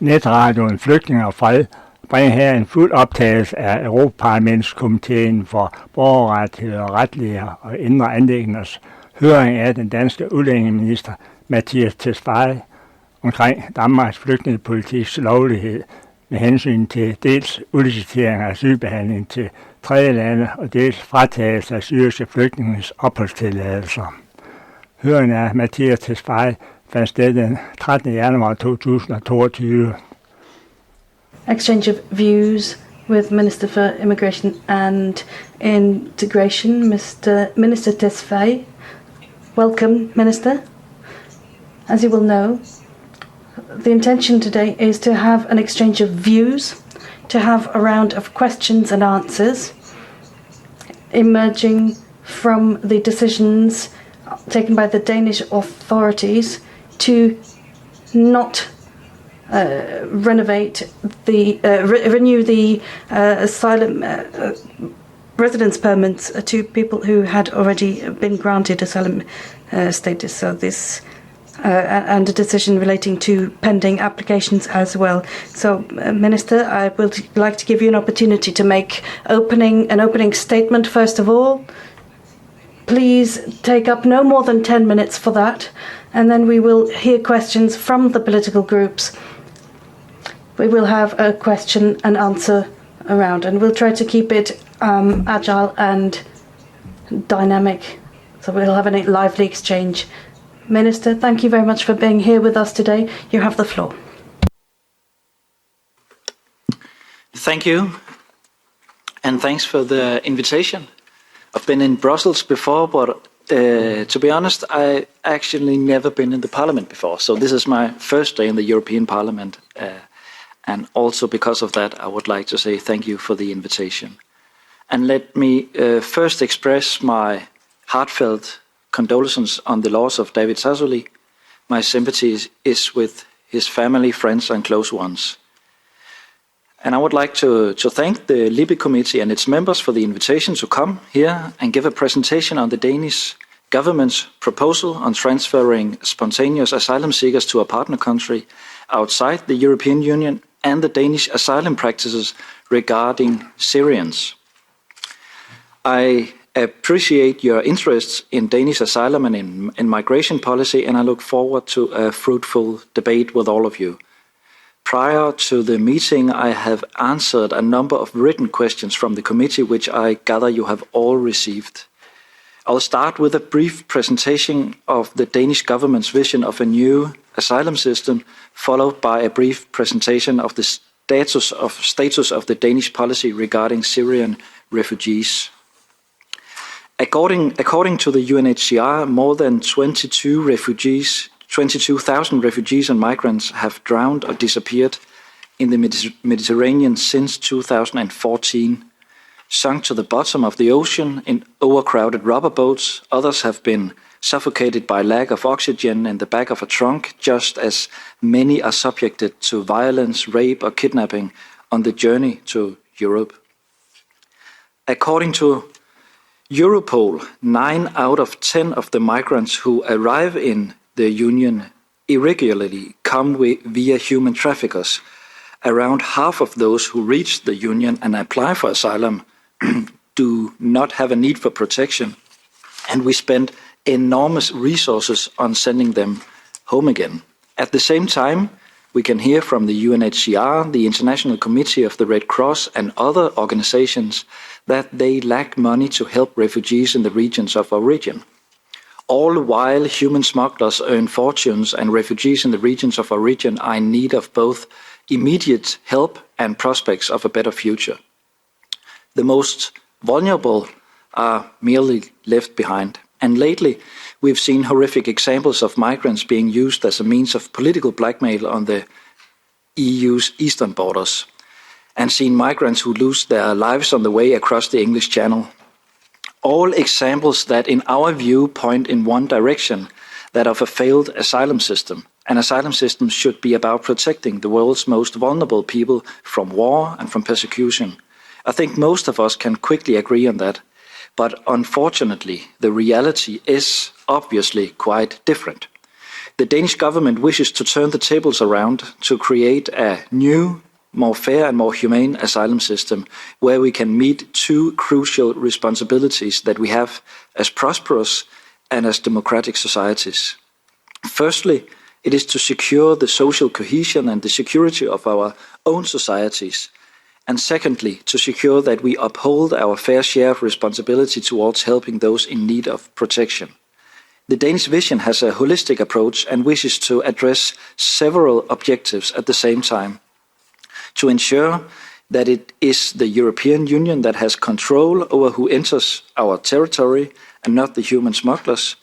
Netradioen Flygtninge og fred bringer her en fuld optagelse af europaparlaments-komiteen for borgerrettigheder, retlige og indre, anliggenders høring af den danske udlændingeminister Mattias Tesfaye omkring Danmarks flygtningepolitiks lovlighed med hensyn til dels udlicitering af asylbehandling til tredjelande og dels fratagelse af syriske flygtninges opholdstilladelser. Høringen af Mattias Tesfaye fandt sted den 13. januar 2022. Exchange of views with Minister for Immigration and Integration, Minister Tesfaye. Welcome, Minister. As you will know, the intention today is to have an exchange of views, to have a round of questions and answers emerging from the decisions taken by the Danish authorities to not renew the asylum residence permits to people who had already been granted asylum status. So this and a decision relating to pending applications as well. So, Minister, I would like to give you an opportunity to make an opening statement first of all. Please take up no more than 10 minutes for that, and then we will hear questions from the political groups. We will have a question and answer around, and we'll try to keep it agile and dynamic, so we'll have a lively exchange. Minister, thank you very much for being here with us today. You have the floor. Thank you, and thanks for the invitation. I've been in Brussels before, but to be honest, I actually never been in the Parliament before. So this is my first day in the European Parliament. And also because of that, I would like to say thank you for the invitation. And let me first express my heartfelt condolences on the loss of David Sassoli. My sympathy is with his family, friends and close ones. And I would like to thank the Libe Committee and its members for the invitation to come here and give a presentation on the Danish government's proposal on transferring spontaneous asylum seekers to a partner country outside the European Union and the Danish asylum practices regarding Syrians. I appreciate your interest in Danish asylum and in migration policy, and I look forward to a fruitful debate with all of you. Prior to the meeting, I have answered a number of written questions from the committee, which I gather you have all received. I'll start with a brief presentation of the Danish government's vision of a new asylum system, followed by a brief presentation of the status of the Danish policy regarding Syrian refugees. According to the UNHCR, more than 22,000 refugees and migrants have drowned or disappeared in the Mediterranean since 2014. Sunk to the bottom of the ocean in overcrowded rubber boats, others have been suffocated by lack of oxygen in the back of a trunk, just as many are subjected to violence, rape or kidnapping on the journey to Europe. According to Europol, 9 out of 10 of the migrants who arrive in the Union irregularly come via human traffickers. Around half of those who reach the Union and apply for asylum do not have a need for protection, and we spend enormous resources on sending them home again. At the same time, we can hear from the UNHCR, the International Committee of the Red Cross and other organizations that they lack money to help refugees in the regions of origin. All while human smugglers earn fortunes and refugees in the regions of origin are in need of both immediate help and prospects of a better future. The most vulnerable are merely left behind. And lately, we've seen horrific examples of migrants being used as a means of political blackmail on the EU's eastern borders, and seen migrants who lose their lives on the way across the English Channel. All examples that, in our view, point in one direction, that of a failed asylum system. An asylum system should be about protecting the world's most vulnerable people from war and from persecution. I think most of us can quickly agree on that. But unfortunately, the reality is obviously quite different. The Danish government wishes to turn the tables around to create a new, more fair and more humane asylum system where we can meet two crucial responsibilities that we have as prosperous and as democratic societies. Firstly, it is to secure the social cohesion and the security of our own societies. And secondly, to secure that we uphold our fair share of responsibility towards helping those in need of protection. The Danish Vision has a holistic approach and wishes to address several objectives at the same time. To ensure that it is the European Union that has control over who enters our territory and not the human smugglers.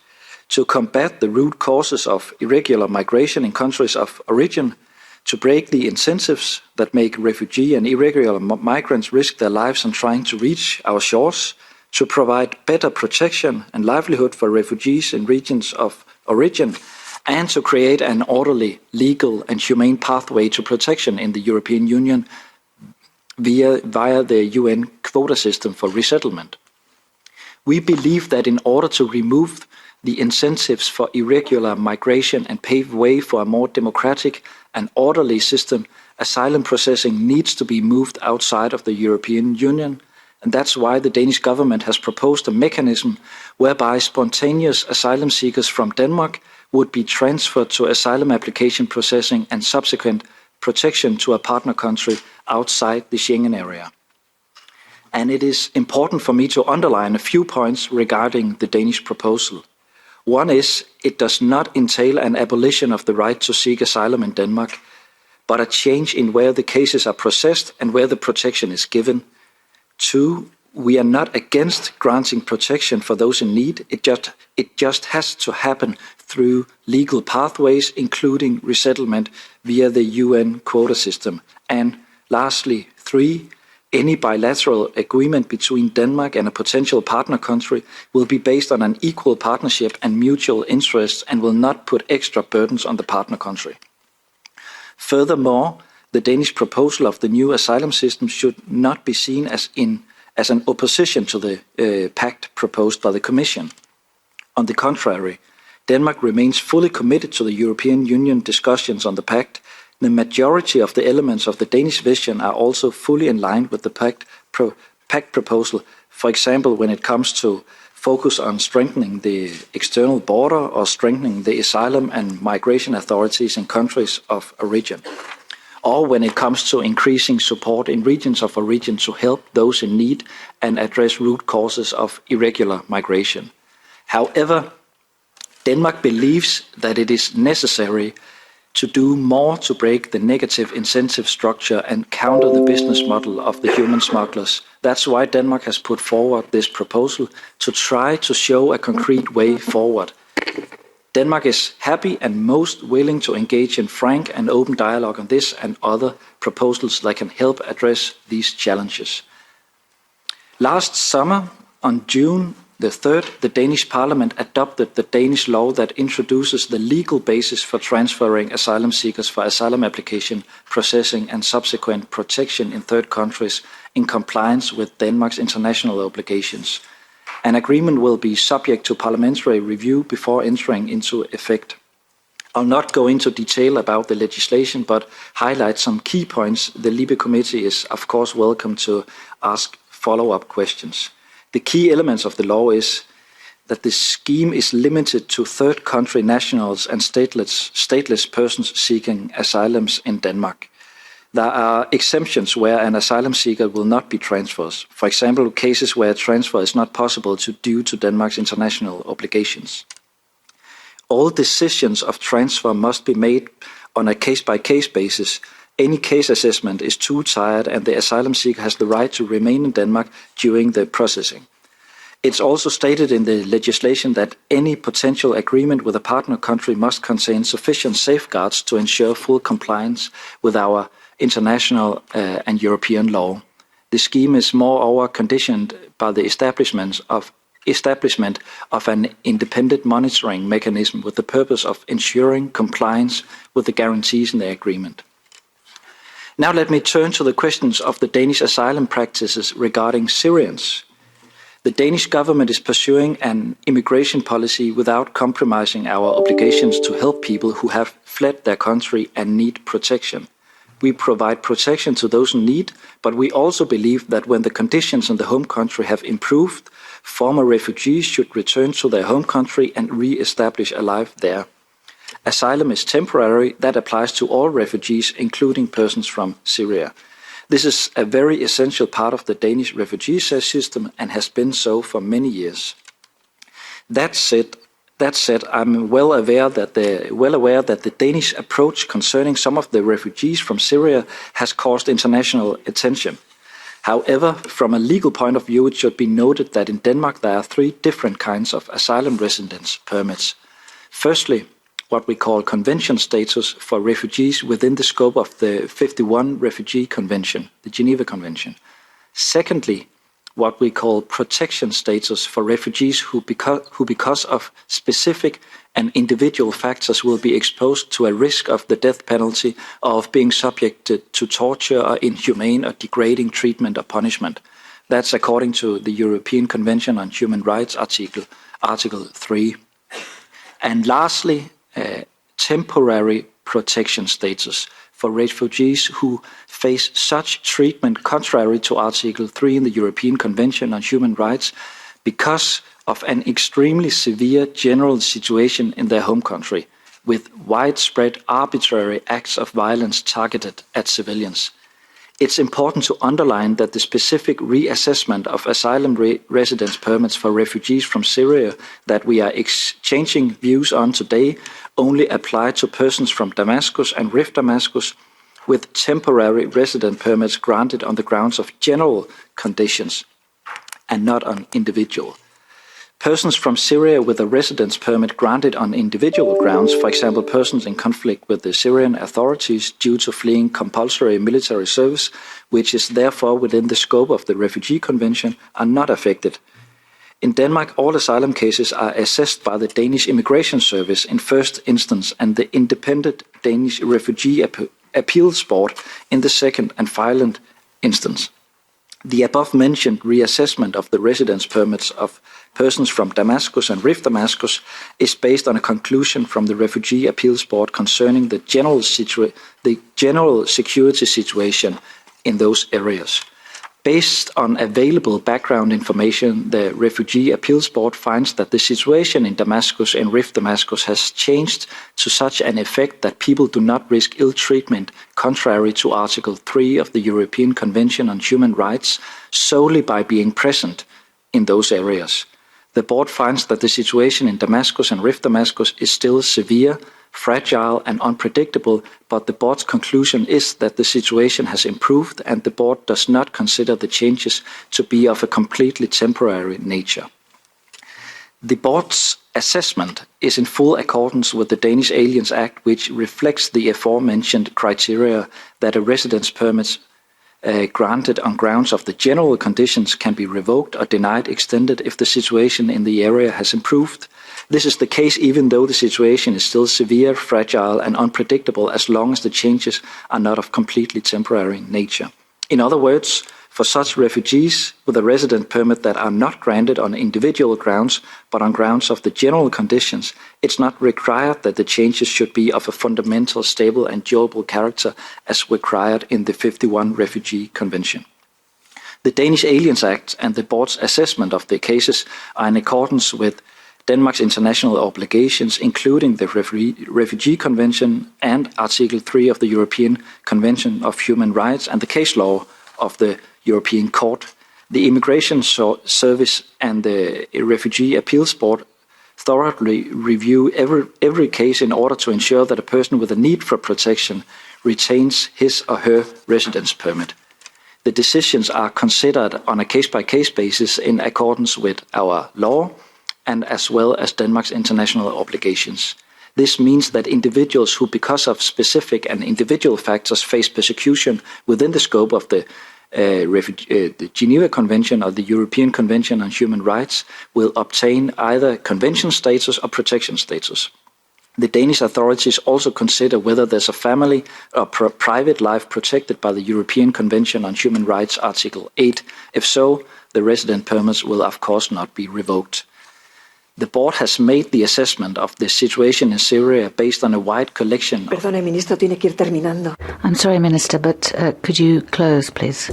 To combat the root causes of irregular migration in countries of origin. To break the incentives that make refugee and irregular migrants risk their lives on trying to reach our shores. To provide better protection and livelihood for refugees in regions of origin, and to create an orderly, legal and humane pathway to protection in the European Union via the UN quota system for resettlement. We believe that in order to remove the incentives for irregular migration and pave way for a more democratic and orderly system, asylum processing needs to be moved outside of the European Union. And that's why the Danish government has proposed a mechanism whereby spontaneous asylum seekers from Denmark would be transferred to asylum application processing and subsequent protection to a partner country outside the Schengen area. And it is important for me to underline a few points regarding the Danish proposal. One is, it does not entail an abolition of the right to seek asylum in Denmark, but a change in where the cases are processed and where the protection is given. Two, we are not against granting protection for those in need. It just has to happen through legal pathways, including resettlement via the UN quota system. And lastly, three, any bilateral agreement between Denmark and a potential partner country will be based on an equal partnership and mutual interests and will not put extra burdens on the partner country. Furthermore, the Danish proposal of the new asylum system should not be seen as an opposition to the pact proposed by the Commission. On the contrary, Denmark remains fully committed to the European Union discussions on the pact. The majority of the elements of the Danish Vision are also fully in line with the pact proposal, for example, when it comes to focus on strengthening the external border or strengthening the asylum and migration authorities in countries of origin, or when it comes to increasing support in regions of origin to help those in need and address root causes of irregular migration. However, Denmark believes that it is necessary to do more to break the negative incentive structure and counter the business model of the human smugglers. That's why Denmark has put forward this proposal to try to show a concrete way forward. Denmark is happy and most willing to engage in frank and open dialogue on this and other proposals that can help address these challenges. Last summer, on June the 3rd, the Danish Parliament adopted the Danish law that introduces the legal basis for transferring asylum seekers for asylum application, processing and subsequent protection in third countries in compliance with Denmark's international obligations. An agreement will be subject to parliamentary review before entering into effect. I'll not go into detail about the legislation, but highlight some key points. The Libe Committee is, of course, welcome to ask follow-up questions. The key elements of the law is that the scheme is limited to third country nationals and stateless persons seeking asylums in Denmark. There are exemptions where an asylum seeker will not be transferred. For example, cases where transfer is not possible due to Denmark's international obligations. All decisions of transfer must be made on a case-by-case basis. Any case assessment is too tired and the asylum seeker has the right to remain in Denmark during the processing. It's also stated in the legislation that any potential agreement with a partner country must contain sufficient safeguards to ensure full compliance with our international and European law. The scheme is moreover conditioned by the establishment of an independent monitoring mechanism with the purpose of ensuring compliance with the guarantees in the agreement. Now let me turn to the questions of the Danish asylum practices regarding Syrians. The Danish government is pursuing an immigration policy without compromising our obligations to help people who have fled their country and need protection. We provide protection to those in need, but we also believe that when the conditions in the home country have improved, former refugees should return to their home country and re-establish a life there. Asylum is temporary. That applies to all refugees, including persons from Syria. This is a very essential part of the Danish refugee system and has been so for many years. That said, I'm well aware that the Danish approach concerning some of the refugees from Syria has caused international attention. However, from a legal point of view, it should be noted that in Denmark there are three different kinds of asylum residence permits. Firstly, what we call convention status for refugees within the scope of the 51 Refugee Convention, the Geneva Convention. Secondly, what we call protection status for refugees who because of specific and individual factors will be exposed to a risk of the death penalty or of being subjected to torture or inhumane or degrading treatment or punishment. That's according to the European Convention on Human Rights, Article 3. And lastly, temporary protection status for refugees who face such treatment contrary to Article 3 in the European Convention on Human Rights because of an extremely severe general situation in their home country, with widespread arbitrary acts of violence targeted at civilians. It's important to underline that the specific reassessment of asylum residence permits for refugees from Syria that we are exchanging views on today only apply to persons from Damascus and Rif Damascus with temporary resident permits granted on the grounds of general conditions and not on individual. Persons from Syria with a residence permit granted on individual grounds, for example, persons in conflict with the Syrian authorities due to fleeing compulsory military service, which is therefore within the scope of the Refugee Convention, are not affected. In Denmark, all asylum cases are assessed by the Danish Immigration Service in first instance and the independent Danish Refugee Appeals Board in the second and final instance. The above-mentioned reassessment of the residence permits of persons from Damascus and Rif Damascus is based on a conclusion from the Refugee Appeals Board concerning the general security situation in those areas. Based on available background information, the Refugee Appeals Board finds that the situation in Damascus and Rif Damascus has changed to such an effect that people do not risk ill treatment contrary to Article 3 of the European Convention on Human Rights solely by being present in those areas. The board finds that the situation in Damascus and Rif Damascus is still severe, fragile and unpredictable, but the board's conclusion is that the situation has improved and the board does not consider the changes to be of a completely temporary nature. The board's assessment is in full accordance with the Danish Aliens Act, which reflects the aforementioned criteria that a residence permit granted on grounds of the general conditions can be revoked or denied extended if the situation in the area has improved. This is the case even though the situation is still severe, fragile and unpredictable as long as the changes are not of completely temporary nature. In other words, for such refugees with a resident permit that are not granted on individual grounds but on grounds of the general conditions, it's not required that the changes should be of a fundamental, stable and durable character as required in the 51 Refugee Convention. The Danish Aliens Act and the board's assessment of the cases are in accordance with Denmark's international obligations, including the Refugee Convention and Article 3 of the European Convention of Human Rights and the case law of the European Court. The Immigration Service and the Refugee Appeals Board thoroughly review every case in order to ensure that a person with a need for protection retains his or her residence permit. The decisions are considered on a case-by-case basis in accordance with our law and as well as Denmark's international obligations. This means that individuals who, because of specific and individual factors, face persecution within the scope of the Geneva Convention or the European Convention on Human Rights will obtain either convention status or protection status. The Danish authorities also consider whether there's a family or private life protected by the European Convention on Human Rights, Article 8. If so, the resident permits will of course not be revoked. The board has made the assessment of the situation in Syria based on a wide collection. Perdone, ministro, tiene que ir terminando. I'm sorry, Minister, but could you close, please?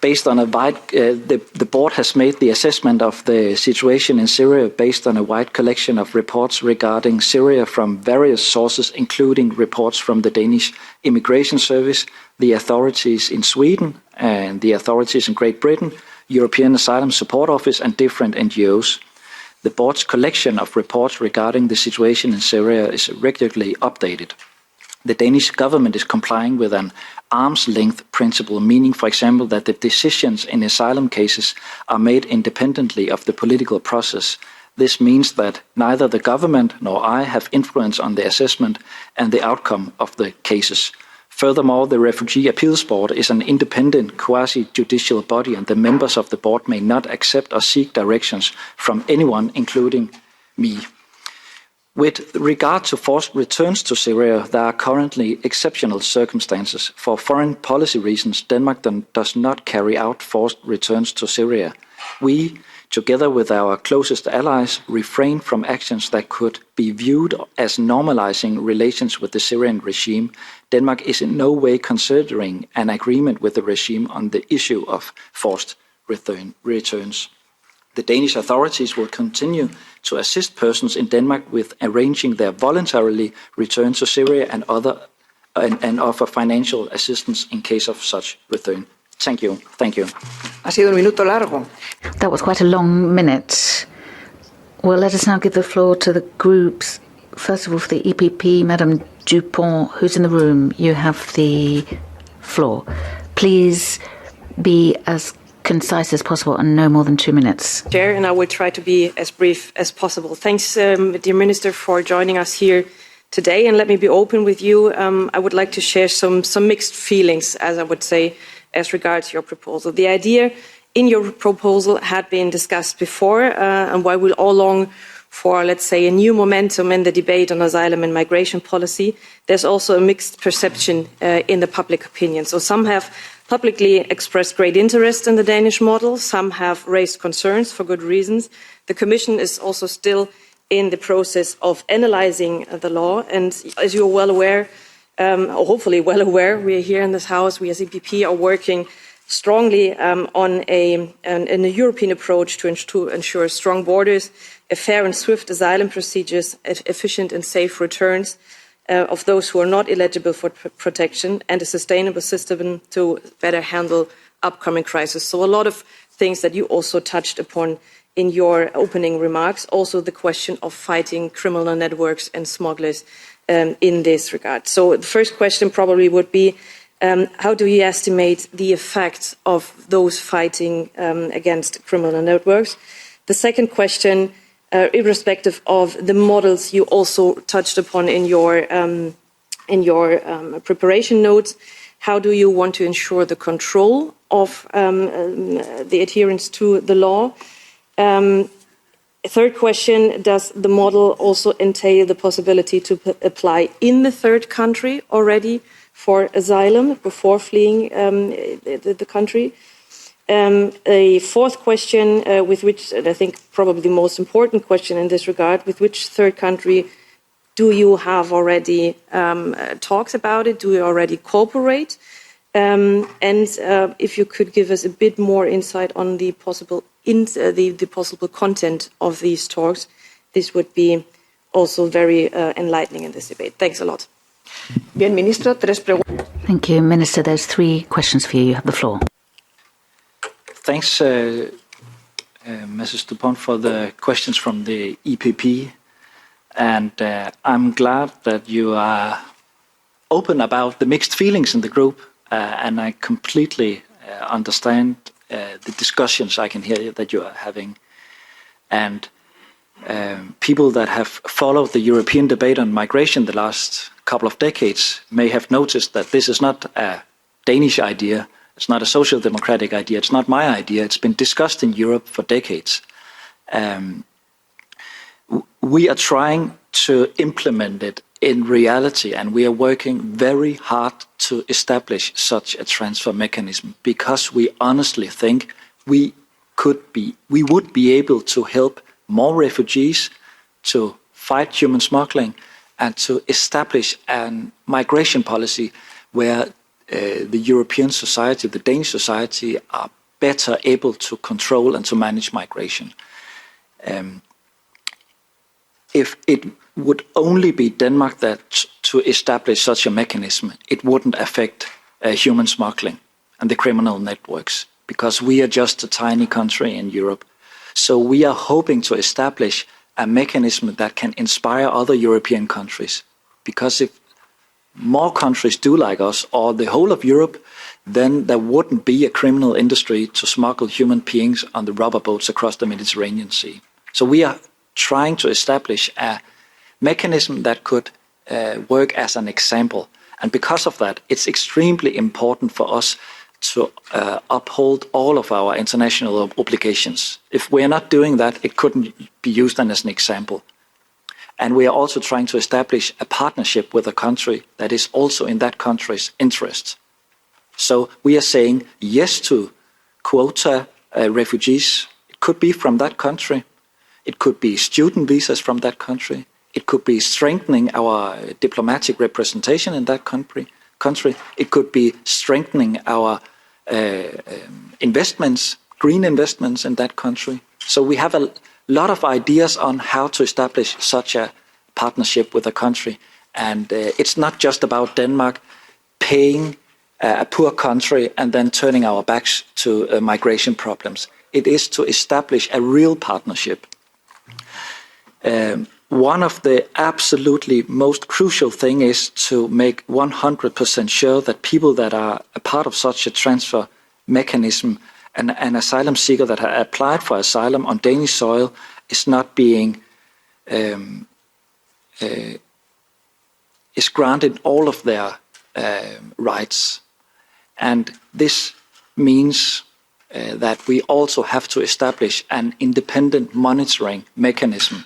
Based on a wide, the board has made the assessment of the situation in Syria based on a wide collection of reports regarding Syria from various sources, including reports from the Danish Immigration Service, the authorities in Sweden, and the authorities in Great Britain, European Asylum Support Office, and different NGOs. The board's collection of reports regarding the situation in Syria is regularly updated. The Danish government is complying with an arm's length principle, meaning, for example, that the decisions in asylum cases are made independently of the political process. This means that neither the government nor I have influence on the assessment and the outcome of the cases. Furthermore, the Refugee Appeals Board is an independent quasi-judicial body, and the members of the board may not accept or seek directions from anyone, including me. With regard to forced returns to Syria, there are currently exceptional circumstances. For foreign policy reasons, Denmark does not carry out forced returns to Syria. We, together with our closest allies, refrain from actions that could be viewed as normalizing relations with the Syrian regime. Denmark is in no way considering an agreement with the regime on the issue of forced returns. The Danish authorities will continue to assist persons in Denmark with arranging their voluntarily return to Syria and offer financial assistance in case of such return. Thank you. Thank you. Ha sido un minuto largo. That was quite a long minute. Well, let us now give the floor to the groups. First of all, for the EPP, Madame Dupont, who's in the room. You have the floor. Please be as concise as possible and no more than 2 minutes. Chair, and I will try to be as brief as possible. Thanks, dear Minister, for joining us here today. And let me be open with you. I would like to share some mixed feelings, as I would say, as regards your proposal. The idea in your proposal had been discussed before, and while we all long for, let's say, a new momentum in the debate on asylum and migration policy, there's also a mixed perception in the public opinion. So some have publicly expressed great interest in the Danish model. Some have raised concerns for good reasons. The Commission is also still in the process of analysing the law. And as you're well aware, or hopefully well aware, we are here in this House, we as EPP are working strongly on a European approach to ensure strong borders, a fair and swift asylum procedures, efficient and safe returns of those who are not eligible for protection, and a sustainable system to better handle upcoming crises. So a lot of things that you also touched upon in your opening remarks. Also the question of fighting criminal networks and smugglers in this regard. So the first question probably would be, how do you estimate the effect of those fighting against criminal networks? The second question, irrespective of the models you also touched upon in your preparation notes, how do you want to ensure the control of the adherence to the law? Third question, does the model also entail the possibility to apply in the third country already for asylum before fleeing the country? A fourth question, with which, and I think probably the most important question in this regard, with which third country do you have already talks about it? Do you already cooperate? And if you could give us a bit more insight on the possible content of these talks, this would be also very enlightening in this debate. Thanks a lot. Bien, Ministro, tres preguntas. Thank you, Minister. There's 3 questions for you. You have the floor. Thanks, Mrs. Dupont, for the questions from the EPP. And I'm glad that you are open about the mixed feelings in the group. And I completely understand the discussions I can hear that you are having. And people that have followed the European debate on migration the last couple of decades may have noticed that this is not a Danish idea. It's not a social democratic idea. It's not my idea. It's been discussed in Europe for decades. We are trying to implement it in reality, and we are working very hard to establish such a transfer mechanism because we honestly think we would be able to help more refugees, to fight human smuggling, and to establish a migration policy where the European society, the Danish society, are better able to control and to manage migration. If it would only be Denmark that to establish such a mechanism, it wouldn't affect human smuggling and the criminal networks, because we are just a tiny country in Europe. So we are hoping to establish a mechanism that can inspire other European countries. Because if more countries do like us, or the whole of Europe, then there wouldn't be a criminal industry to smuggle human beings on the rubber boats across the Mediterranean Sea. So we are trying to establish a mechanism that could work as an example. And because of that, it's extremely important for us to uphold all of our international obligations. If we're not doing that, it couldn't be used as an example. And we are also trying to establish a partnership with a country that is also in that country's interest. So we are saying yes to quota refugees. It could be from that country. It could be student visas from that country. It could be strengthening our diplomatic representation in that country. It could be strengthening our investments, green investments in that country. So we have a lot of ideas on how to establish such a partnership with a country. And it's not just about Denmark paying a poor country and then turning our backs to migration problems. It is to establish a real partnership. One of the absolutely most crucial thing is to make 100% sure that people that are a part of such a transfer mechanism, an asylum seeker that have applied for asylum on Danish soil, is not being is granted all of their rights. And this means that we also have to establish an independent monitoring mechanism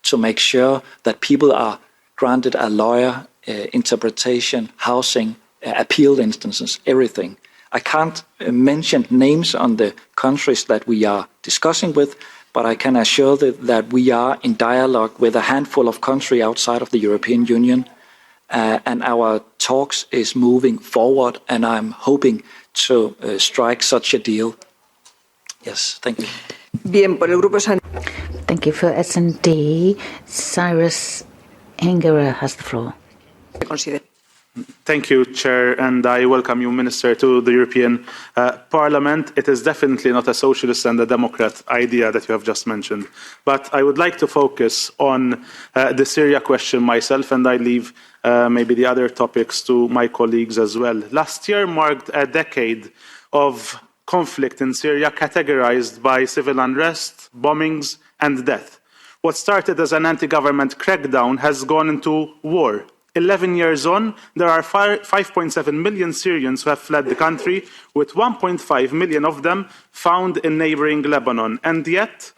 to make sure that people are granted a lawyer, interpretation, housing, appeal instances, everything. I can't mention names on the countries that we are discussing with, but I can assure that we are in dialogue with a handful of countries outside of the European Union, and our talks is moving forward, and I'm hoping to strike such a deal. Yes, thank you. Bien, por el grupo Thank you. For S&D, Cyrus Hengera has the floor. Thank you, Chair, and I welcome you, Minister, to the European Parliament. It is definitely not a socialist and a democrat idea that you have just mentioned. But I would like to focus on the Syria question myself, and I leave maybe the other topics to my colleagues as well. Last year marked a decade of conflict in Syria categorized by civil unrest, bombings, and death. What started as an anti-government crackdown has gone into war. 11 years on, there are 5.7 million Syrians who have fled the country, with 1.5 million of them found in neighboring Lebanon. And yet,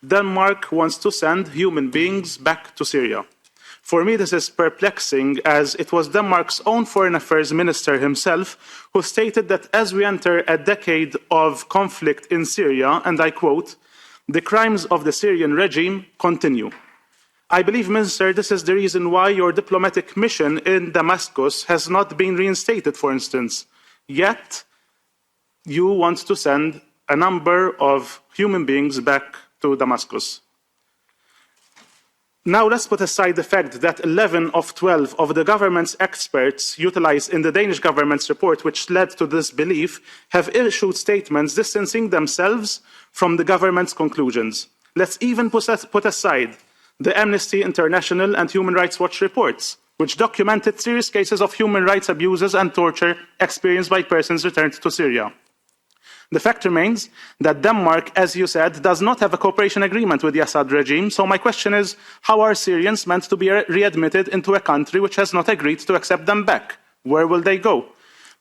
Denmark wants to send human beings back to Syria. For me, this is perplexing, as it was Denmark's own foreign affairs minister himself who stated that as we enter a decade of conflict in Syria, and I quote, "The crimes of the Syrian regime continue." I believe, Minister, this is the reason why your diplomatic mission in Damascus has not been reinstated, for instance. Yet, you want to send a number of human beings back to Damascus. Now let's put aside the fact that 11 of 12 of the government's experts utilized in the Danish government's report, which led to this belief, have issued statements distancing themselves from the government's conclusions. Let's even put aside the Amnesty International and Human Rights Watch reports, which documented serious cases of human rights abuses and torture experienced by persons returned to Syria. The fact remains that Denmark, as you said, does not have a cooperation agreement with the Assad regime. So my question is, how are Syrians meant to be readmitted into a country which has not agreed to accept them back? Where will they go?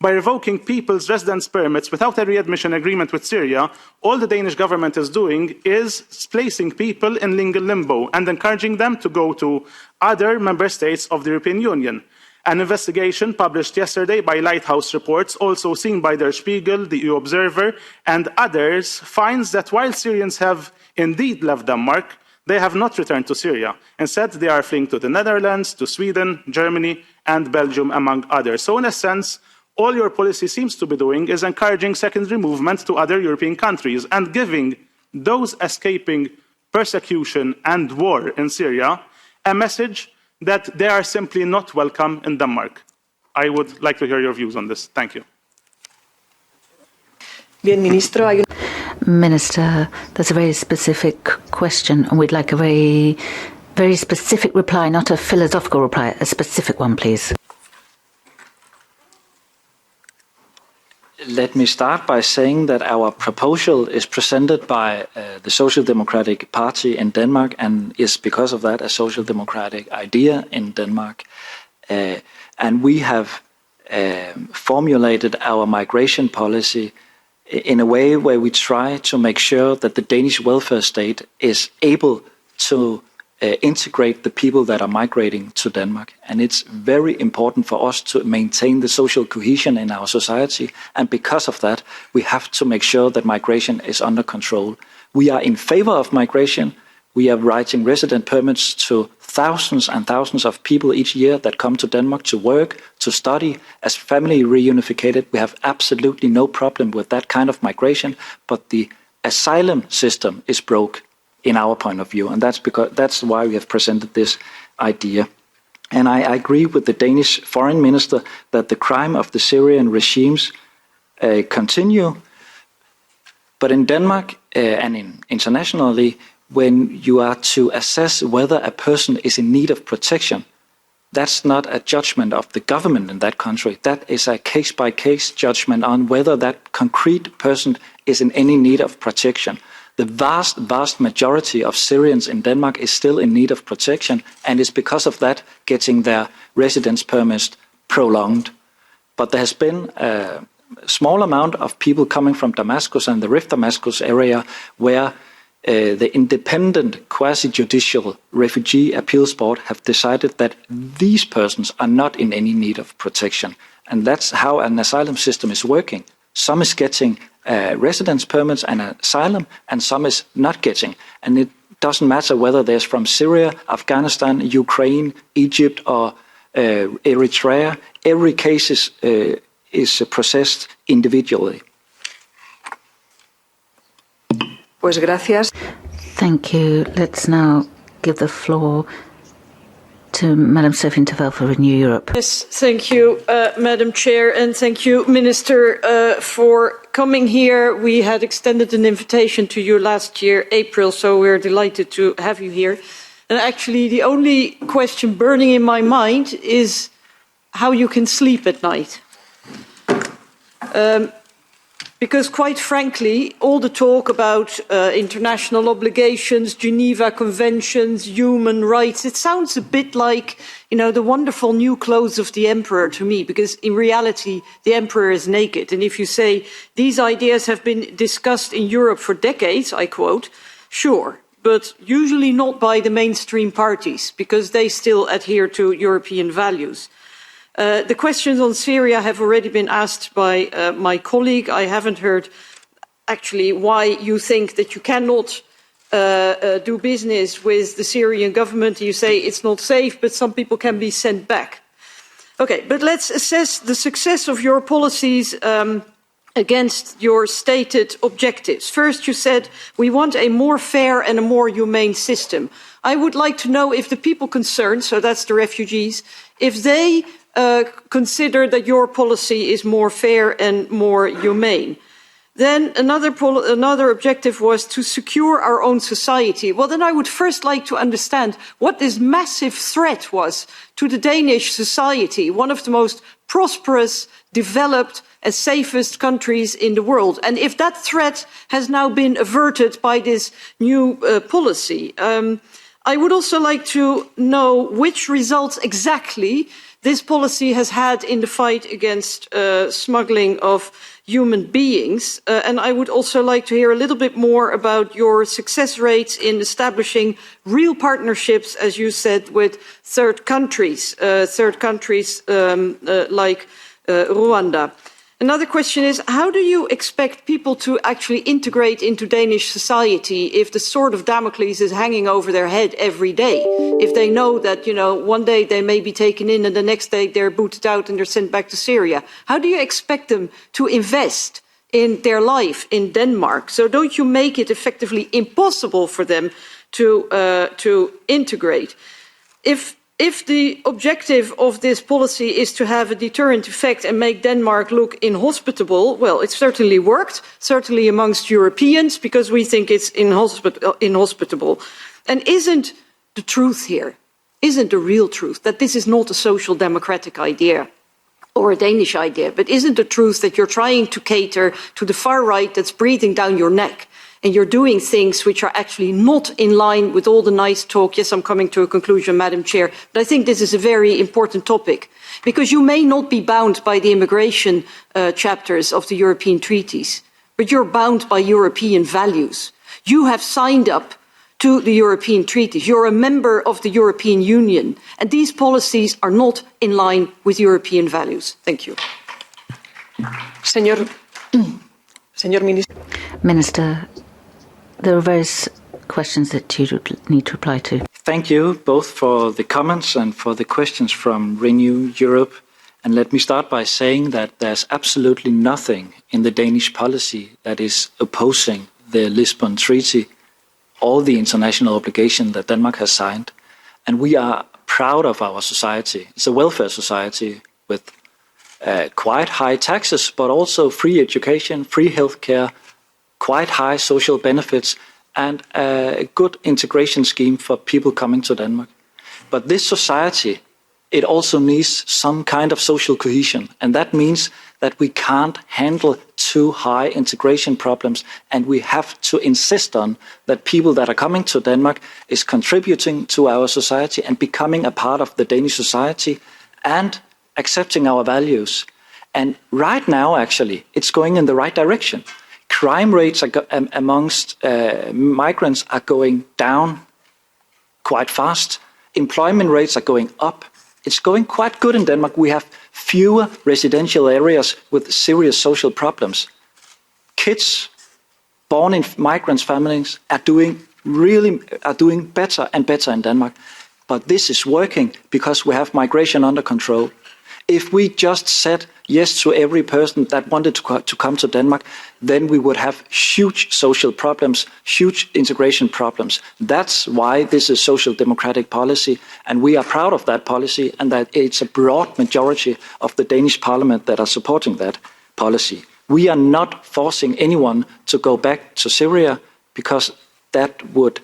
By revoking people's residence permits without a readmission agreement with Syria, all the Danish government is doing is placing people in legal limbo and encouraging them to go to other member states of the European Union. An investigation published yesterday by Lighthouse Reports, also seen by Der Spiegel, the EU Observer, and others, finds that while Syrians have indeed left Denmark, they have not returned to Syria. Instead, they are fleeing to the Netherlands, to Sweden, Germany, and Belgium, among others. So in a sense, all your policy seems to be doing is encouraging secondary movement to other European countries and giving those escaping persecution and war in Syria a message that they are simply not welcome in Denmark. I would like to hear your views on this. Thank you. Bien, ministro, hay Minister, that's a very specific question, and we'd like a very, very specific reply, not a philosophical reply, a specific one, please. Let me start by saying that our proposal is presented by the Social Democratic Party in Denmark and is because of that a social democratic idea in Denmark. And we have formulated our migration policy in a way where we try to make sure that the Danish welfare state is able to integrate the people that are migrating to Denmark. And it's very important for us to maintain the social cohesion in our society. And because of that, we have to make sure that migration is under control. We are in favor of migration. We are writing resident permits to thousands and thousands of people each year that come to Denmark to work, to study. As family reunificated, we have absolutely no problem with that kind of migration. But the asylum system is broke in our point of view, and that's why we have presented this idea. And I agree with the Danish foreign minister that the crime of the Syrian regimes continue. But in Denmark and internationally, when you are to assess whether a person is in need of protection, that's not a judgment of the government in that country. That is a case-by-case judgment on whether that concrete person is in any need of protection. The vast majority of Syrians in Denmark is still in need of protection and is because of that getting their residence permits prolonged. But there has been a small amount of people coming from Damascus and the Rift Damascus area where the independent quasi-judicial refugee appeals board have decided that these persons are not in any need of protection. And that's how an asylum system is working. Some is getting residence permits and asylum, and some is not getting. And it doesn't matter whether they're from Syria, Afghanistan, Ukraine, Egypt, or Eritrea. Every case is processed individually. Pues gracias. Thank you. Let's now give the floor to Madam Sophie Tavel for Renew Europe. Yes, thank you, Madam Chair, and thank you, Minister, for coming here. We had extended an invitation to you last year, April, so we're delighted to have you here. And actually, the only question burning in my mind is how you can sleep at night. Because quite frankly, all the talk about international obligations, Geneva Conventions, human rights, it sounds a bit like, you know, the wonderful new clothes of the emperor to me, because in reality, the emperor is naked. And if you say these ideas have been discussed in Europe for decades, I quote, sure, but usually not by the mainstream parties, because they still adhere to European values. The questions on Syria have already been asked by my colleague. I haven't heard actually why you think that you cannot do business with the Syrian government. You say it's not safe, but some people can be sent back. Okay, but let's assess the success of your policies against your stated objectives. First, you said we want a more fair and a more humane system. I would like to know if the people concerned, so that's the refugees, if they consider that your policy is more fair and more humane. Then another objective was to secure our own society. Well, then I would first like to understand what this massive threat was to the Danish society, one of the most prosperous, developed and safest countries in the world. And if that threat has now been averted by this new policy. I would also like to know which results exactly this policy has had in the fight against smuggling of human beings. And I would also like to hear a little bit more about your success rates in establishing real partnerships, as you said, with third countries like Rwanda. Another question is, how do you expect people to actually integrate into Danish society if the sword of Damocles is hanging over their head every day? If they know that, one day they may be taken in and the next day they're booted out and they're sent back to Syria. How do you expect them to invest in their life in Denmark? So don't you make it effectively impossible for them to integrate? If the objective of this policy is to have a deterrent effect and make Denmark look inhospitable, well, it certainly worked, certainly amongst Europeans, because we think it's inhospitable. And isn't the truth here, isn't the real truth, that this is not a social democratic idea or a Danish idea, but isn't the truth that you're trying to cater to the far right that's breathing down your neck? And you're doing things which are actually not in line with all the nice talk. Yes, I'm coming to a conclusion, Madam Chair. But I think this is a very important topic, because you may not be bound by the immigration chapters of the European treaties, but you're bound by European values. You have signed up to the European treaties. You're a member of the European Union. And these policies are not in line with European values. Thank you. Señor Minister, there are various questions that you need to reply to. Thank you both for the comments and for the questions from Renew Europe. And let me start by saying that there's absolutely nothing in the Danish policy that is opposing the Lisbon Treaty or the international obligation that Denmark has signed. And we are proud of our society. It's a welfare society with quite high taxes, but also free education, free healthcare, quite high social benefits, and a good integration scheme for people coming to Denmark. But this society, it also needs some kind of social cohesion. And that means that we can't handle too high integration problems. And we have to insist on that people that are coming to Denmark is contributing to our society and becoming a part of the Danish society and accepting our values. And right now, actually, it's going in the right direction. Crime rates amongst migrants are going down quite fast. Employment rates are going up. It's going quite good in Denmark. We have fewer residential areas with serious social problems. Kids born in migrants' families are doing better and better in Denmark. But this is working because we have migration under control. If we just said yes to every person that wanted to come to Denmark, then we would have huge social problems, huge integration problems. That's why this is social democratic policy, and we are proud of that policy, and that it's a broad majority of the Danish parliament that are supporting that policy. We are not forcing anyone to go back to Syria, because that would...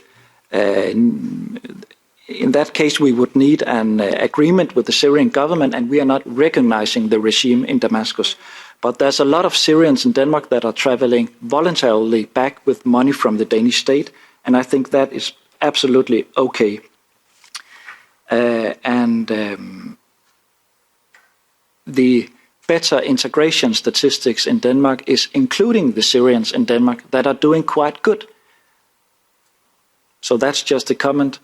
in that case, we would need an agreement with the Syrian government, and we are not recognizing the regime in Damascus. But there's a lot of Syrians in Denmark that are traveling voluntarily back with money from the Danish state, and I think that is absolutely okay. The better integration statistics in Denmark is including the Syrians in Denmark that are doing quite good. So that's just a comment.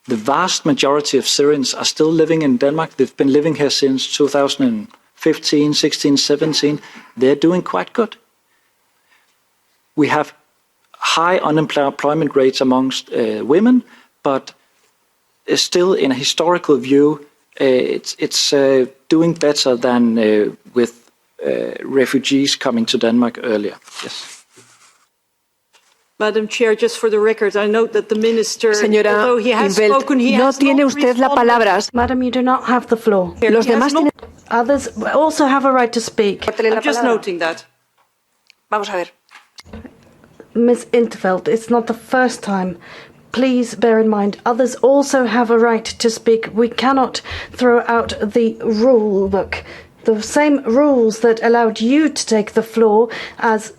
The vast majority of Syrians are still living in Denmark. They've been living here since 2015, 16, 17. They're doing quite good. We have high unemployment rates amongst women, but still in a historical view, it's doing better than with refugees coming to Denmark earlier. Yes. Madam Chair, just for the record, I note that the Minister, Señora although he has Invelt, spoken, he no has tiene not usted la responded. palabra. Madam, you do not have the floor. Los demás tienen... Others also have a right to speak. I'm just noting that. Vamos a ver. Ms. Interveld, it's not the first time. Please bear in mind, others also have a right to speak. We cannot throw out the rule book. The same rules that allowed you to take the floor as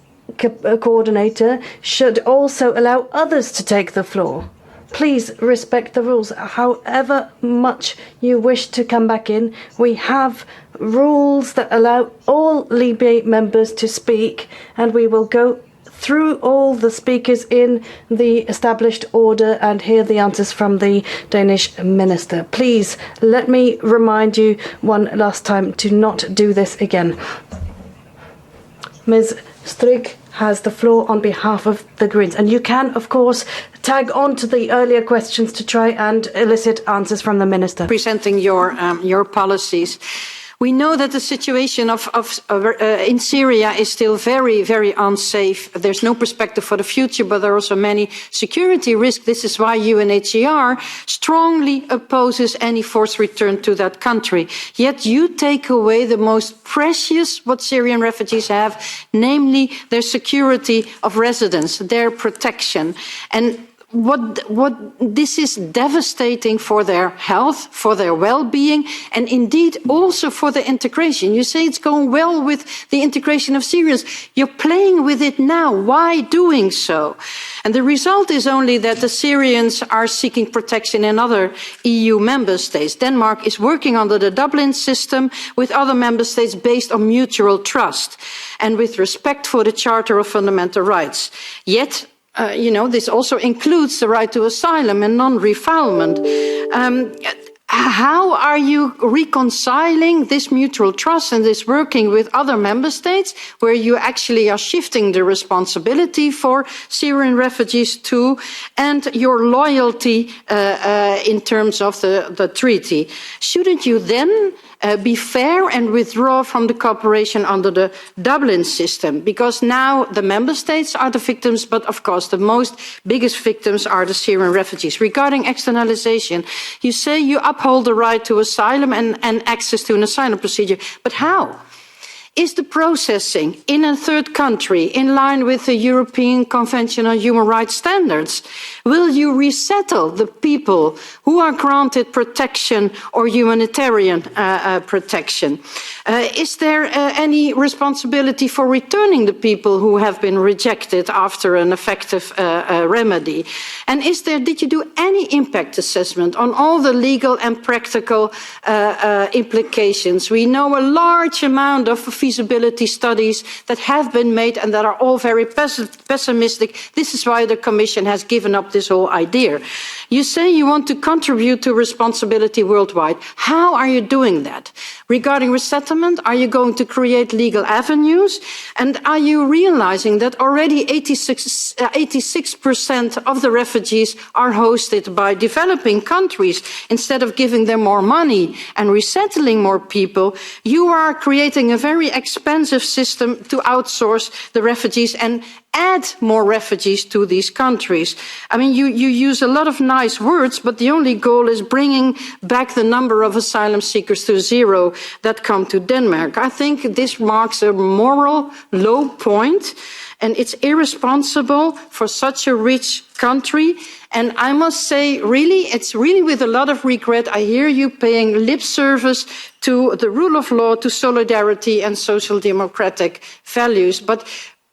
a coordinator should also allow others to take the floor. please respect the rules. However much you wish to come back in, we have rules that allow all Libe members to speak, and we will go through all the speakers in the established order and hear the answers from the Danish minister. Please, let me remind you one last time to not do this again. Ms. Stryk has the floor on behalf of the Greens. And you can, of course, tag on to the earlier questions to try and elicit answers from the minister. Presenting your policies. We know that the situation in Syria is still very, very unsafe. There's no perspective for the future, but there are also many security risks. This is why UNHCR strongly opposes any forced return to that country. Yet you take away the most precious what Syrian refugees have, namely their security of residence, their protection. And what this is devastating for their health, for their well-being, and indeed also for the integration. You say it's going well with the integration of Syrians. You're playing with it now. Why doing so? And the result is only that the Syrians are seeking protection in other EU member states. Denmark is working under the Dublin system with other member states based on mutual trust and with respect for the Charter of Fundamental Rights. Yet, this also includes the right to asylum and non-refoulement. How are you reconciling this mutual trust and this working with other member states where you actually are shifting the responsibility for Syrian refugees to and your loyalty in terms of the treaty? Shouldn't you then be fair and withdraw from the cooperation under the Dublin system? Because now the member states are the victims, but of course the biggest victims are the Syrian refugees. Regarding externalization, you say you uphold the right to asylum and access to an asylum procedure, but how? Is the processing in a third country in line with the European Convention on Human Rights standards? Will you resettle the people who are granted protection or humanitarian protection? Is there any responsibility for returning the people who have been rejected after an effective remedy? And did you do any impact assessment on all the legal and practical implications? We know a large amount of feasibility studies that have been made and that are all very pessimistic. This is why the Commission has given up this whole idea. You say you want to contribute to responsibility worldwide. How are you doing that? Regarding resettlement, are you going to create legal avenues? And are you realizing that already 86% of the refugees are hosted by developing countries? Instead of giving them more money and resettling more people, you are creating a very expensive system to outsource the refugees and add more refugees to these countries. I mean, you use a lot of nice words, but the only goal is bringing back the number of asylum seekers to zero that come to Denmark. I think this marks a moral low point, and it's irresponsible for such a rich country. And I must say, it's really with a lot of regret, I hear you paying lip service to the rule of law, to solidarity and social democratic values. But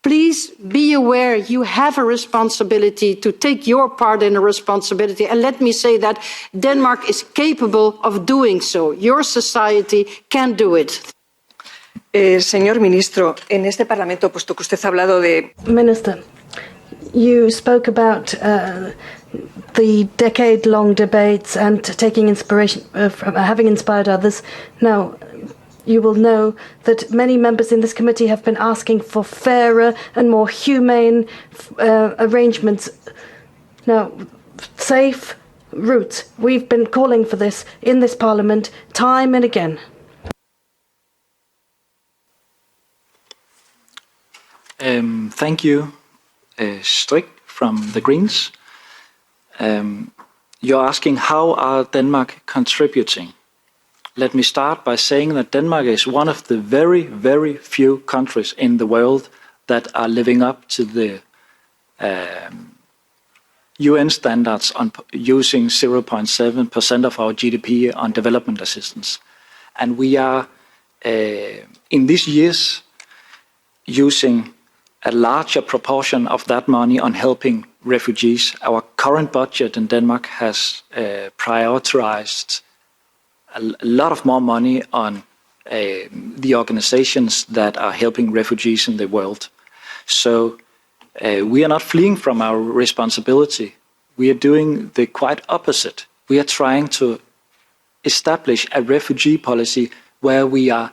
please be aware you have a responsibility to take your part in a responsibility. And let me say that Denmark is capable of doing so. Your society can do it. Señor ministro, en este Parlamento, puesto que usted ha hablado de... Minister, you spoke about the decade-long debates and taking inspiration from having inspired others. Now, you will know that many members in this committee have been asking for fairer and more humane arrangements. Now, safe routes. We've been calling for this in this Parliament time and again. Thank you, Stryk from the Greens. You're asking how are Denmark contributing? Let me start by saying that Denmark is one of the very, very few countries in the world that are living up to the UN standards on using 0.7% of our GDP on development assistance. And we are, in these years, using a larger proportion of that money on helping refugees. Our current budget in Denmark has prioritized a lot of more money on the organizations that are helping refugees in the world. So we are not fleeing from our responsibility. We are doing the quite opposite. We are trying to establish a refugee policy where we are,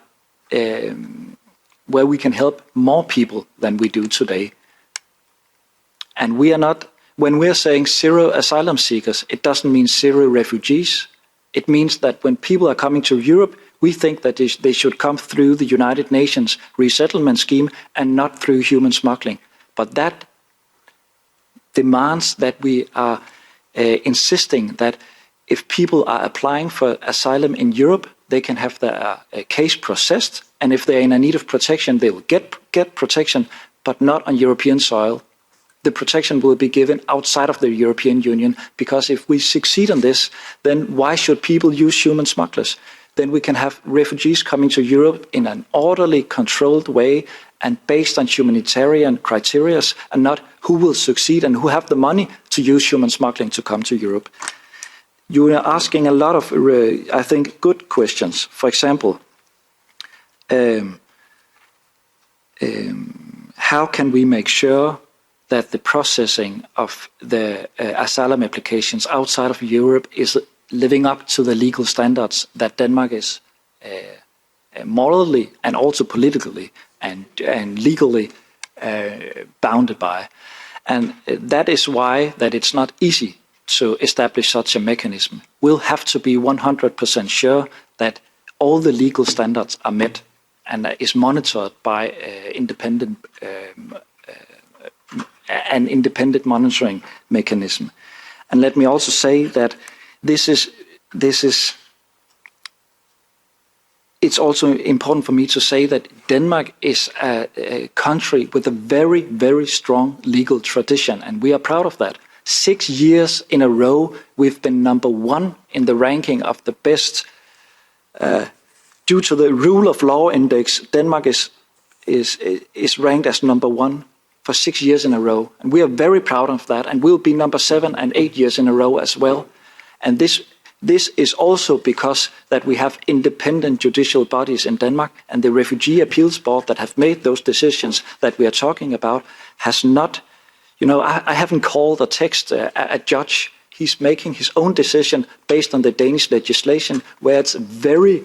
where we can help more people than we do today. And we are not, when we are saying 0 asylum seekers, it doesn't mean 0 refugees. It means that when people are coming to Europe, we think that they should come through the United Nations resettlement scheme and not through human smuggling. But that demands that we are insisting that if people are applying for asylum in Europe, they can have their case processed. And if they're in a need of protection, they will get protection, but not on European soil. The protection will be given outside of the European Union, because if we succeed on this, then why should people use human smugglers? Then we can have refugees coming to Europe in an orderly, controlled way and based on humanitarian criteria, and not who will succeed and who have the money to use human smuggling to come to Europe. You are asking a lot of, I think, good questions. For example, how can we make sure that the processing of the asylum applications outside of Europe is living up to the legal standards that Denmark is morally and also politically and legally bounded by. And that is why that it's not easy to establish such a mechanism. We'll have to be 100% sure that all the legal standards are met and is monitored by an independent monitoring mechanism. And let me also say that it's also important for me to say that Denmark is a country with a very, very strong legal tradition, and we are proud of that. 6 years in a row, we've been number 1 in the ranking of the best. Due to the rule of law index, Denmark is ranked as number 1 for 6 years in a row. And we are very proud of that, and we'll be number 7 and 8 years in a row as well. And this is also because that we have independent judicial bodies in Denmark, and the Refugee Appeals Board that have made those decisions that we are talking about has not, I haven't called or texted a judge. He's making his own decision based on the Danish legislation, where it's very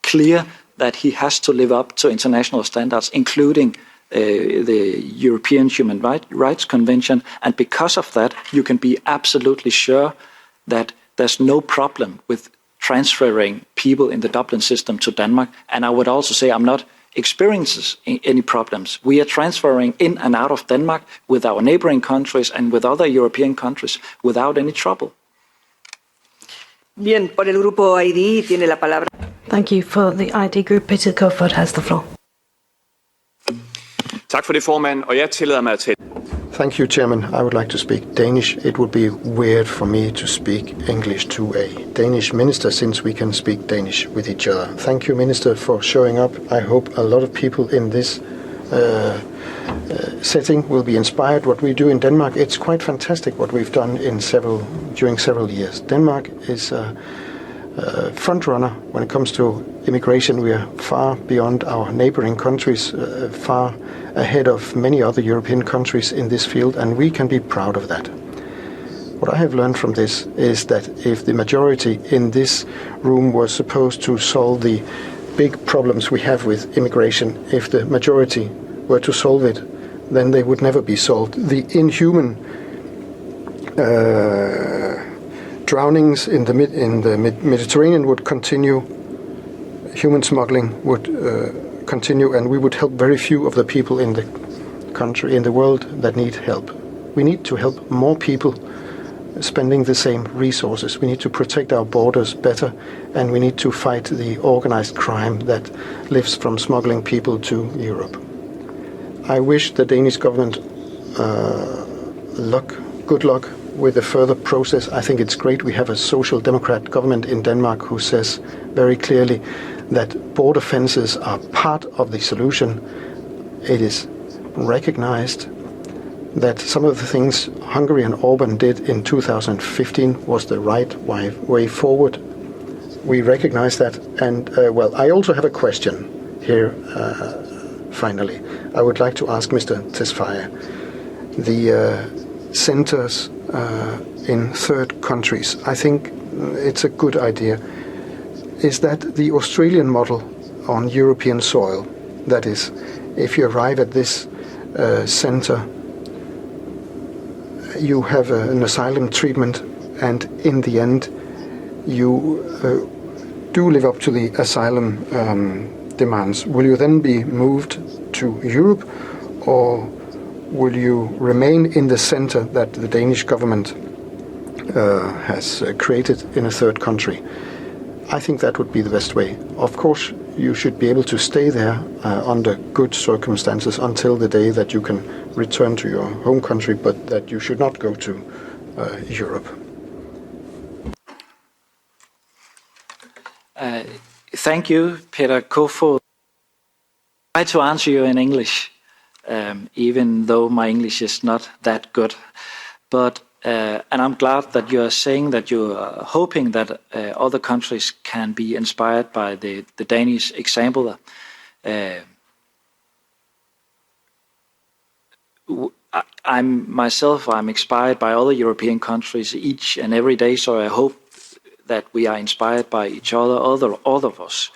clear that he has to live up to international standards, including the European Human Rights Convention. And because of that, you can be absolutely sure that there's no problem with transferring people in the Dublin system to Denmark. And I would also say I'm not experiencing any problems. We are transferring in and out of Denmark with our neighboring countries and with other European countries without any trouble. Bien, por el grupo ID tiene la palabra. Thank you. For the ID group, Peter Kofod has the floor. Tak for det, formand, og jeg tillader mig at tale. Thank you, Chairman. I would like to speak Danish. It would be weird for me to speak English to a Danish minister, since we can speak Danish with each other. Thank you, Minister, for showing up. I hope a lot of people in this setting will be inspired. What we do in Denmark, it's quite fantastic what we've done during several years. Denmark is a front runner when it comes to immigration. We are far beyond our neighboring countries, far ahead of many other European countries in this field, and we can be proud of that. What I have learned from this is that if the majority in this room was supposed to solve the big problems we have with immigration, if the majority were to solve it, then they would never be solved. The inhuman drownings in the Mediterranean would continue. Human smuggling would continue, and we would help very few of the people in the country, in the world, that need help. We need to help more people spending the same resources. We need to protect our borders better, and we need to fight the organized crime that lives from smuggling people to Europe. I wish the Danish government good luck with the further process. I think it's great we have a social democrat government in Denmark who says very clearly that border fences are part of the solution. It is recognized that some of the things Hungary and Orban did in 2015 was the right way forward. We recognize that. And, I also have a question here, finally. I would like to ask Mr. Tesfaye. The centers in third countries, I think it's a good idea. Is that the Australian model on European soil? That is, if you arrive at this center, you have an asylum treatment, and in the end, you do live up to the asylum demands. Will you then be moved to Europe, or will you remain in the center that the Danish government has created in a third country? I think that would be the best way. Of course, you should be able to stay there under good circumstances until the day that you can return to your home country, but that you should not go to Europe. Thank you, Peter Kofod. I try to answer you in English, even though my English is not that good. But and I'm glad that you are saying that you are hoping that other countries can be inspired by the Danish example. I'm inspired by other European countries each and every day, so I hope that we are inspired by each other, all of us.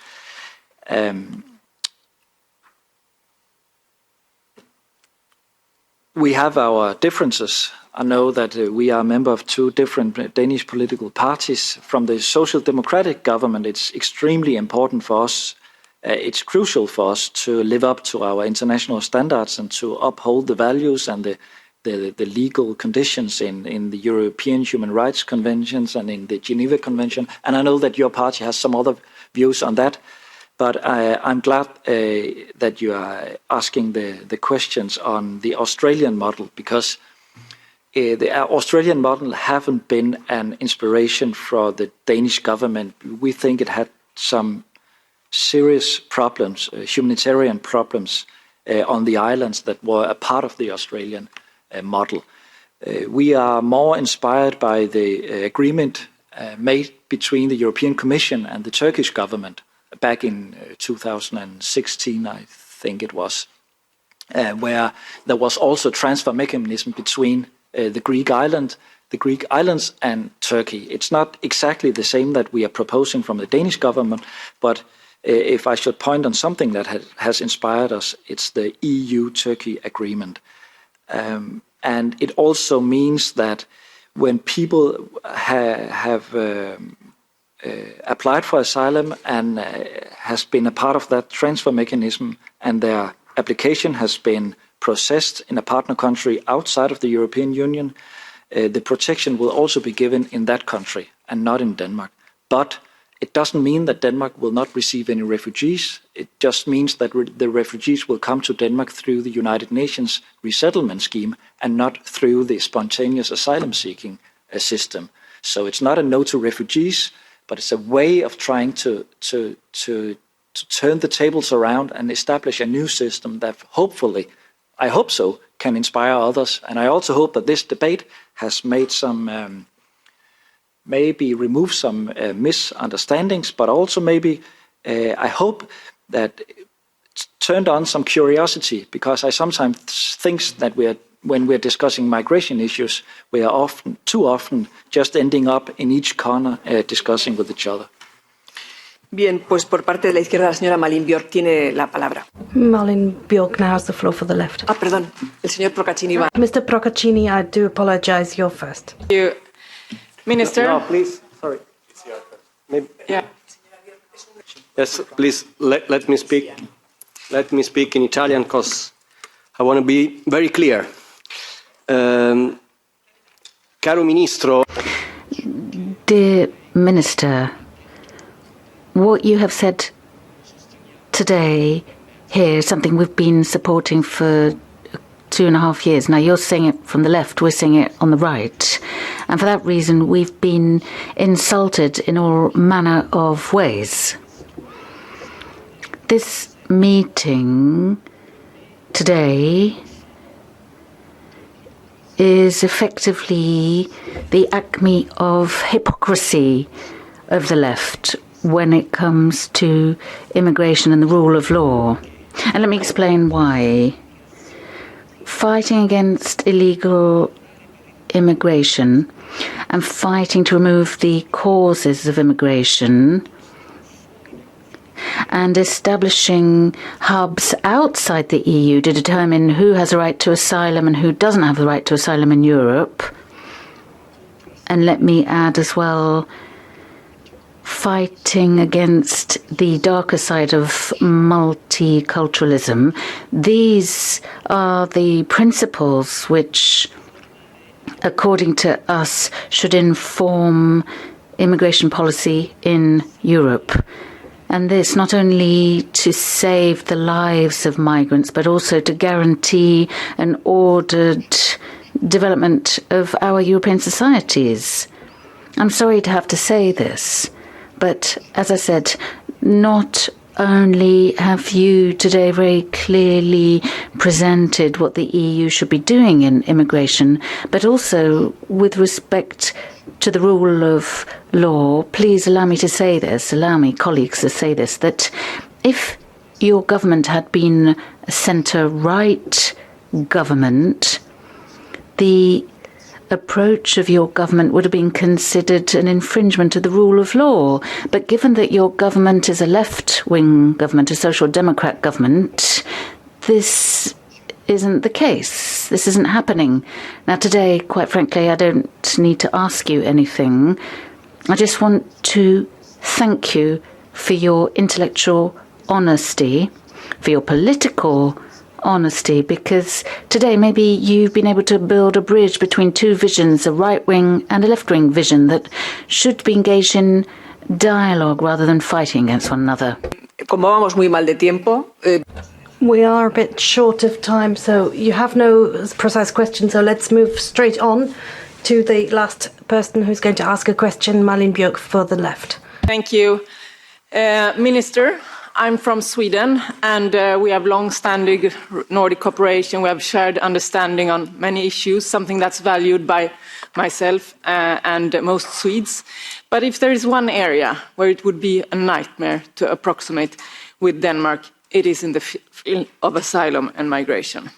We have our differences. I know that we are a member of two different Danish political parties. From the Social Democratic government, it's extremely important for us. It's crucial for us to live up to our international standards and to uphold the values and the legal conditions in the European Human Rights Conventions and in the Geneva Convention. And I know that your party has some other views on that. But I'm glad that you are asking the questions on the Australian model, because the Australian model haven't been an inspiration for the Danish government. We think it had some serious problems, humanitarian problems on the islands that were a part of the Australian model. We are more inspired by the agreement made between the European Commission and the Turkish government back in 2016, I think it was, where there was also a transfer mechanism between the Greek islands and Turkey. It's not exactly the same that we are proposing from the Danish government, but if I should point on something that has inspired us, it's the EU-Turkey agreement. And it also means that when people have applied for asylum and has been a part of that transfer mechanism, and their application has been processed in a partner country outside of the European Union, the protection will also be given in that country and not in Denmark. But it doesn't mean that Denmark will not receive any refugees. It just means that the refugees will come to Denmark through the United Nations resettlement scheme and not through the spontaneous asylum seeking system. So it's not a no to refugees, but it's a way of trying to turn the tables around and establish a new system that hopefully, I hope so, can inspire others. And I also hope that this debate has made some, maybe remove some misunderstandings, but also maybe I hope that it's turned on some curiosity, because I sometimes think that when we're discussing migration issues, we are too often just ending up in each corner discussing with each other. Bien, pues por parte de la izquierda, la señora Malin Björk tiene la palabra. Malin Björk now has the floor for the left. Ah, perdón, el señor Procaccini va. Mr. Procaccini, I do apologize, you're first. Thank you. Minister? No, please, sorry. Maybe. Yeah. Yes, please, let me speak. Let me speak in Italian, because I want to be very clear. Caro Ministro. Dear Minister, what you have said today here is something we've been supporting for 2.5 years. Now, you're saying it from the left, we're saying it on the right. And for that reason, we've been insulted in all manner of ways. This meeting today is effectively the acme of hypocrisy of the left when it comes to immigration and the rule of law. And let me explain why. Fighting against illegal immigration and fighting to remove the causes of immigration and establishing hubs outside the EU to determine who has a right to asylum and who doesn't have the right to asylum in Europe. And let me add as well, fighting against the darker side of multiculturalism. These are the principles which, according to us, should inform immigration policy in Europe. And this not only to save the lives of migrants, but also to guarantee an ordered development of our European societies. I'm sorry to have to say this, but as I said, not only have you today very clearly presented what the EU should be doing in immigration, but also with respect to the rule of law, please allow me to say this, allow me, colleagues, to say this, that if your government had been a centre-right government, the approach of your government would have been considered an infringement of the rule of law. But given that your government is a left-wing government, a social democrat government, this isn't the case. This isn't happening. Now today, quite frankly, I don't need to ask you anything. I just want to thank you for your intellectual honesty, for your political honesty, because today maybe you've been able to build a bridge between two visions, a right-wing and a left-wing vision that should be engaged in dialogue rather than fighting against one another. Como vamos muy mal de tiempo, We are a bit short of time, so you have no precise question, so let's move straight on to the last person who's going to ask a question, Malin Björk for the left. Thank you. Minister, I'm from Sweden, and we have long-standing Nordic cooperation. We have shared understanding on many issues, something that's valued by myself and most Swedes. But if there is one area where it would be a nightmare to approximate with Denmark, it is in the field of asylum and migration.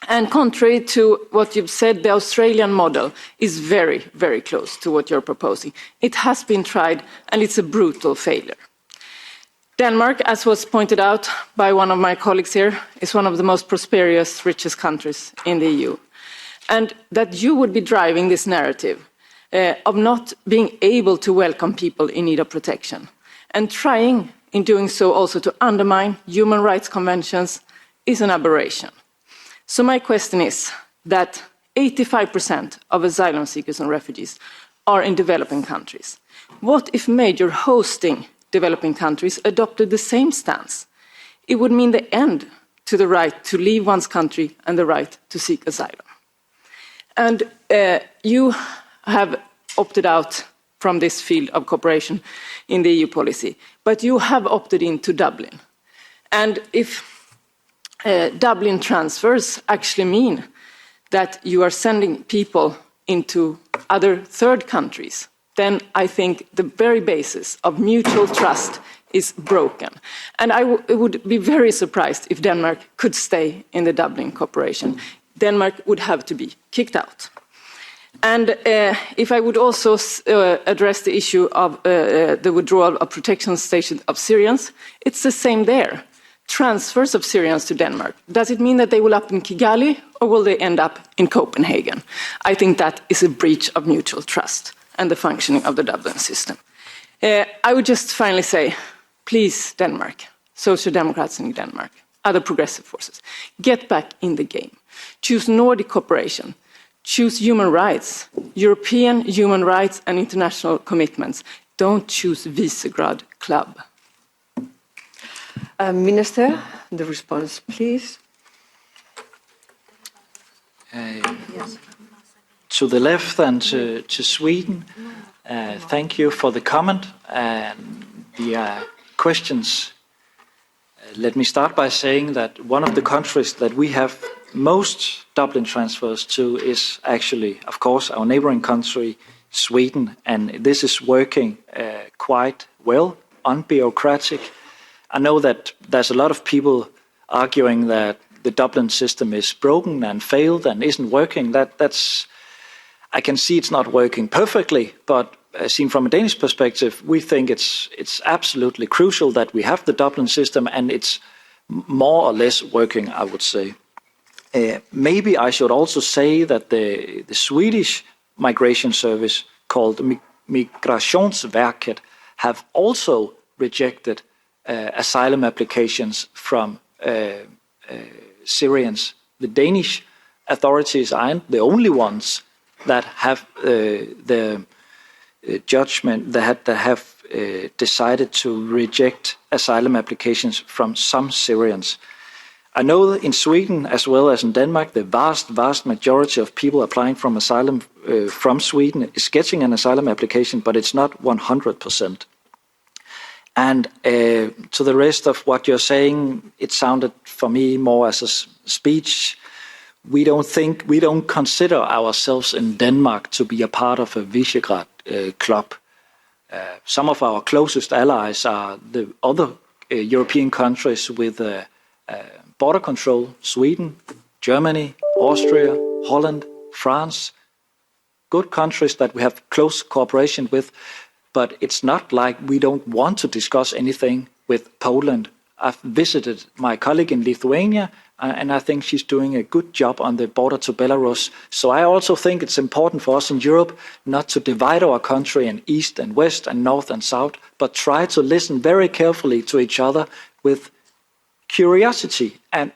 And contrary to what you've said, the Australian model is very, very close to what you're proposing. It has been tried, and it's a brutal failure. Denmark, as was pointed out by one of my colleagues here, is one of the most prosperous, richest countries in the EU. And that you would be driving this narrative of not being able to welcome people in need of protection, and trying in doing so also to undermine human rights conventions, is an aberration. So my question is that 85% of asylum seekers and refugees are in developing countries. What if major hosting developing countries adopted the same stance? It would mean the end to the right to leave one's country and the right to seek asylum. And you have opted out from this field of cooperation in the EU policy, but you have opted into Dublin. And if Dublin transfers actually mean that you are sending people into other third countries, then I think the very basis of mutual trust is broken. And I would be very surprised if Denmark could stay in the Dublin cooperation. Denmark would have to be kicked out. And if I would also address the issue of the withdrawal of protection stations of Syrians, it's the same there. Transfers of Syrians to Denmark, does it mean that they will up in Kigali or will they end up in Copenhagen? I think that is a breach of mutual trust and the functioning of the Dublin system. I would just finally say, please, Denmark, Social Democrats in Denmark, other progressive forces, get back in the game. Choose Nordic cooperation. Choose human rights, European human rights and international commitments. Don't choose Visegrad Club. Minister, the response, please. To the left and to Sweden, thank you for the comment and the questions. Let me start by saying that one of the countries that we have most Dublin transfers to is actually, of course, our neighboring country, Sweden, and this is working quite well, unbureaucratic. I know that there's a lot of people arguing that the Dublin system is broken and failed and isn't working. That's I can see it's not working perfectly, but seen from a Danish perspective, we think it's absolutely crucial that we have the Dublin system, and it's more or less working, I would say. Maybe I should also say that the Swedish migration service called Migrationsverket have also rejected asylum applications from Syrians. The Danish authorities aren't the only ones that have the judgment that have decided to reject asylum applications from some Syrians. I know in Sweden as well as in Denmark, the vast majority of people applying for asylum from Sweden is getting an asylum application, but it's not 100%. And to the rest of what you're saying, it sounded for me more as a speech. We don't consider ourselves in Denmark to be a part of a Visegrad club. Some of our closest allies are the other European countries with border control: Sweden, Germany, Austria, Holland, France. Good countries that we have close cooperation with, but it's not like we don't want to discuss anything with Poland. I've visited my colleague in Lithuania, and I think she's doing a good job on the border to Belarus. So I also think it's important for us in Europe not to divide our country in east and west and north and south, but try to listen very carefully to each other with curiosity and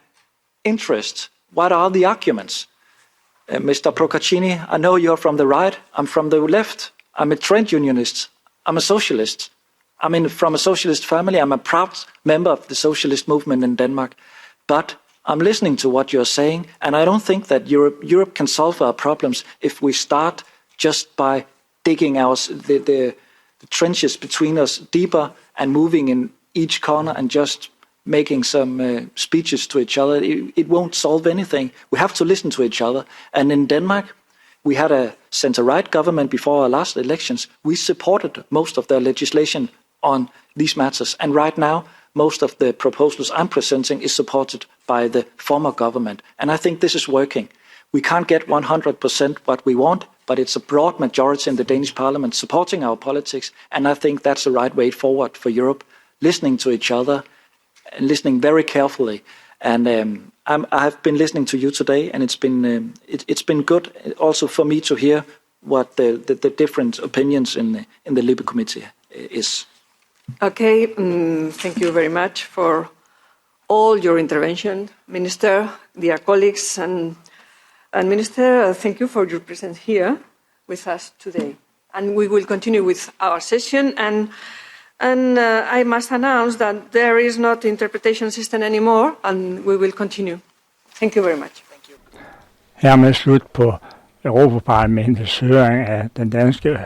interest. What are the arguments? Mr. Procaccini, I know you're from the right. I'm from the left. I'm a trade unionist. I'm a socialist. From a socialist family. I'm a proud member of the socialist movement in Denmark. But I'm listening to what you're saying, and I don't think that Europe can solve our problems if we start just by digging the trenches between us deeper and moving in each corner and just making some speeches to each other. It won't solve anything. We have to listen to each other. And in Denmark, we had a centre-right government before our last elections. We supported most of their legislation on these matters. And right now, most of the proposals I'm presenting is supported by the former government. And I think this is working. We can't get 100% what we want, but it's a broad majority in the Danish parliament supporting our politics. And I think that's the right way forward for Europe, listening to each other and listening very carefully. And I have been listening to you today, and it's been good also for me to hear what the different opinions in the Libe Committee is. Okay, thank you very much for all your intervention, Minister, dear colleagues, and Minister, thank you for your presence here with us today. And we will continue with our session, and I must announce that there is not interpretation system anymore, and we will continue. Thank you very much. Thank you. Hermed slut på Europaparlamentets høring af den danske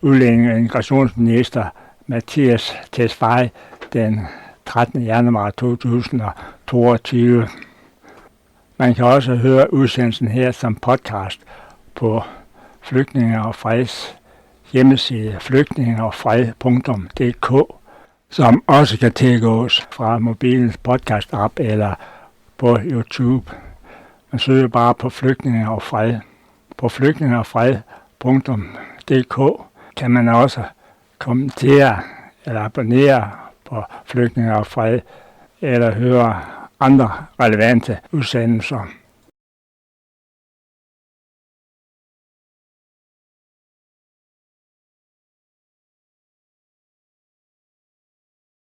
udlændinge- og integrationsminister Mattias Tesfaye den 13. januar 2022. Man kan også høre udsendelsen her som podcast på Flygtninge og Freds hjemmeside flygtningeogfred.dk, som også kan tilgås fra mobilens podcast-app eller på YouTube. Man søger bare på Flygtninge og Fred. På flygtningeogfred.dk kan man også kommentere eller abonnere på Flygtninge og Fred eller høre andre relevante udsendelser.